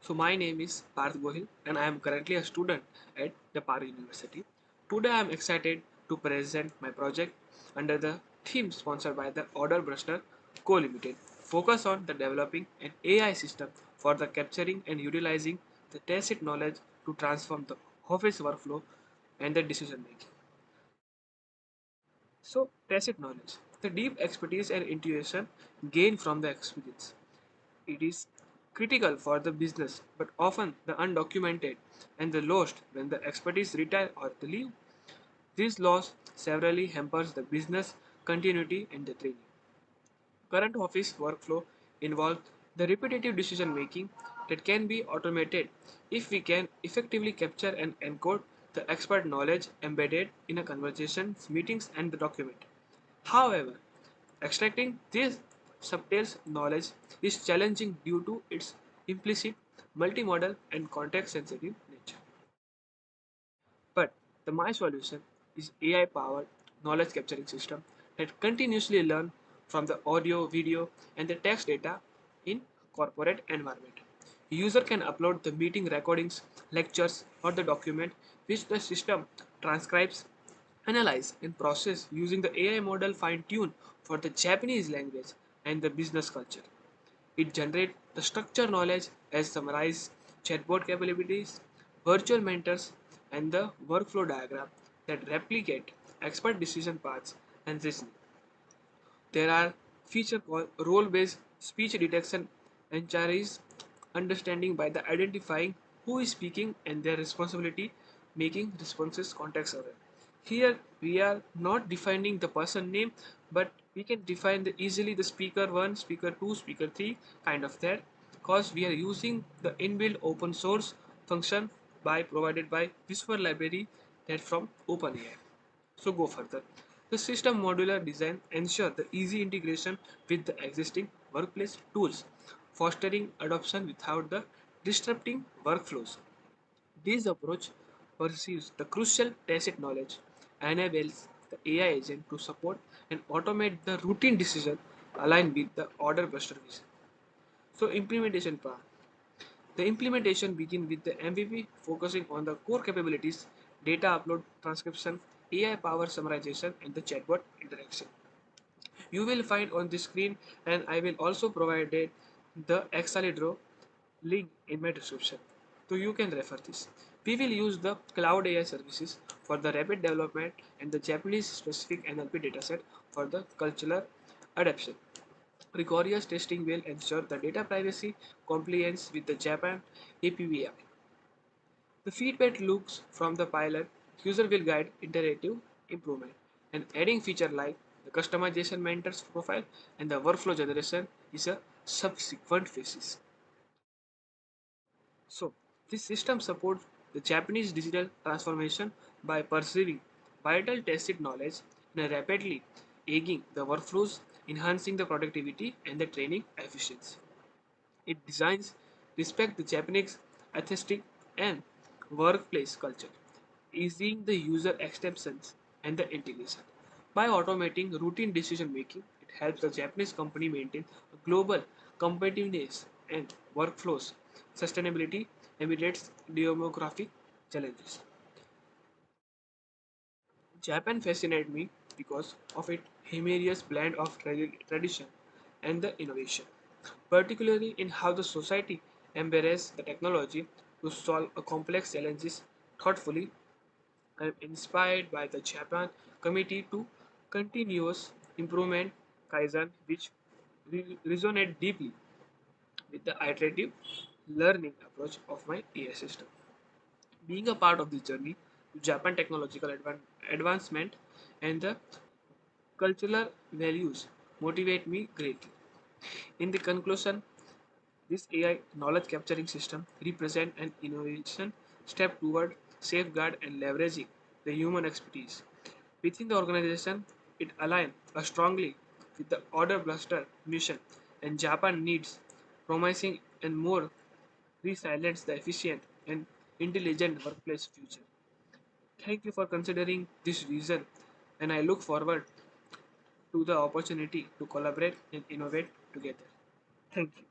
So my name is Parth Gohil and I am currently a student at the Par University. Today I am excited to present my project under the theme sponsored by the Order Bruster Co Limited. Focus on the developing an AI system for the capturing and utilizing the tacit knowledge to transform the office workflow and the decision making. So tacit knowledge, the deep expertise and intuition gained from the experience. It is critical for the business, but often the undocumented and the lost when the expertise retire or the leave. This loss severely hampers the business continuity and the training. Current office workflow involves the repetitive decision making that can be automated if we can effectively capture and encode the expert knowledge embedded in a conversation, meetings, and the document. However, extracting this subtle knowledge is challenging due to its implicit, multimodal, and context sensitive nature. But the my solution is AI powered knowledge capturing system that continuously learn from the audio, video, and the text data in corporate environment. User can upload the meeting recordings, lectures, or the document which the system transcribes, analyze, and process using the AI model fine tuned for the Japanese language and the business culture. It generates the structured knowledge as summarized chatbot capabilities, virtual mentors, and the workflow diagram that replicate expert decision paths and reasoning. There are features called role-based speech detection and Chinese understanding by the identifying who is speaking and their responsibility, making responses context aware. Here we are not defining the person name, but we can define the easily the speaker 1, speaker 2, speaker 3 kind of that because we are using the inbuilt open source function by provided by Whisper library that from OpenAI. So go further. The system modular design ensure the easy integration with the existing workplace tools, fostering adoption without the disrupting workflows. This approach perceives the crucial tacit knowledge, enables the AI agent to support and automate the routine decision aligned with the order buster vision. So implementation part. The implementation begins with the MVP focusing on the core capabilities, data upload, transcription, AI powered summarization, and the chatbot interaction. You will find on the screen, and I will also provide the Exalidro link in my description. So you can refer this. We will use the cloud AI services for the rapid development and the Japanese specific NLP dataset for the cultural adaptation. Rigorous testing will ensure the data privacy compliance with the Japan APVI. The feedback loops from the pilot user will guide iterative improvement and adding feature like the customization mentors profile and the workflow generation is a subsequent phases. So this system supports the Japanese digital transformation by perceiving vital tacit knowledge in a rapidly aging the workflows, enhancing the productivity and the training efficiency. It designs respect the Japanese aesthetic and workplace culture, easing the user acceptance and the integration. By automating routine decision making, it helps the Japanese company maintain a global competitiveness and workflows sustainability amidst demographic challenges. Japan fascinated me because of its humorous blend of tradition and the innovation, particularly in how the society embraces the technology to solve a complex challenges thoughtfully. I am inspired by the Japan Committee to Continuous Improvement Kaizen, which resonate deeply with the iterative learning approach of my AI system. Being a part of this journey to Japan technological advancement and the cultural values motivate me greatly. In the conclusion, this AI knowledge capturing system represents an innovation step toward safeguard and leveraging the human expertise. Within the organization, it aligns strongly with the Order Blaster mission and Japan needs promising and more resilient the efficient and intelligent workplace future. Thank you for considering this vision and I look forward to the opportunity to collaborate and innovate together. Thank you.